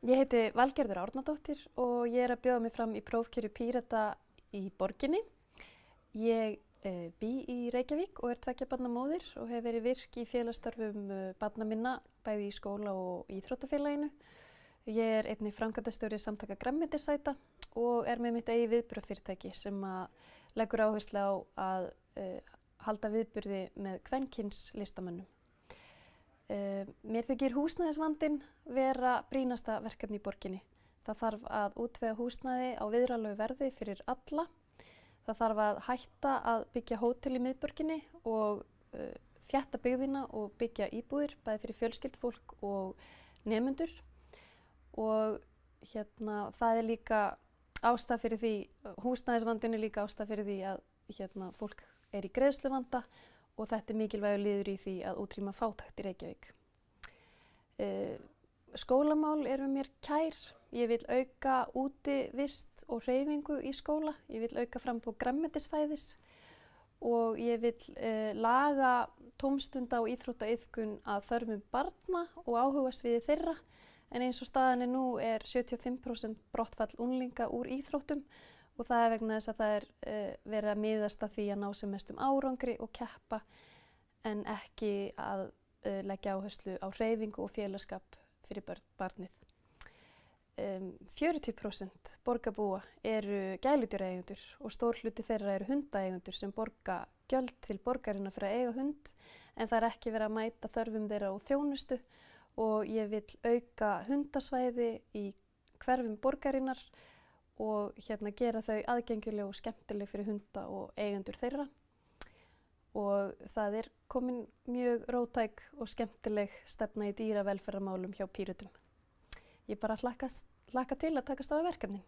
Ég heiti Valgerður Árnadóttir og ég að bjóða mig fram í prófkjöri Pírata í borginni. Ég bý í Reykjavík og 2 barna móðir og hef verið virk í félagsstörfum barna minna, bæði í skóla og íþróttafélaginu. Ég einnig framkvæmdastjóri Samtaka grænmetisæta og með mitt eigið viðburðarfyrirtæki sem leggur áherslu á að halda viðburði með kvenkyns listamönnum. Mér þykir húsnæðisvandinn vera brýnasta verkefni í borginni. Það þarf að útvega húsnæði á viðráðanlegu verði fyrir alla. Það þarf að hætta að byggja hótel í miðborginni og þétta byggðina og byggja íbúðir, bæði fyrir fjölskyldufólk og nemendur. Og það líka ástæða fyrir því, húsnæðisvandinn líka ástæða fyrir því að fólk í greiðsluvanda og þetta mikilvægur liður í því að útrýma fátækt í Reykjavík. Skólamál mér kær. Ég vil auka útivist og hreyfingu í skóla. Ég vil auka framboð grænmetisfæðis og ég vil laga tómstunda og íþróttaiðkun að þörfum barna og áhugasviði þeirra. En eins og staðan nú 75% brottfall unglinga úr íþróttum og það vegna þess að það verið að miðast að því að ná sem mestum árangri og keppa en ekki að leggja áherslu á hreyfingu og félagsskap fyrir barnið. 40% borgarbúa eru gæludýraeigendur og stór hluti þeirra eru hundaeigendur sem borga gjöld til borgarinnar fyrir að eiga hund en það ekki verið að mæta þörfum þeirra og þjónustu og ég vil auka hundasvæði í hverfum borgarinnar og gera þau aðgengileg og skemmtileg fyrir hunda og eigendur þeirra. Og það komin mjög róttæk og skemmtileg stefna í dýravelferðarmálum hjá Pírötum. Ég bara hlakka til að takast á við verkefnin.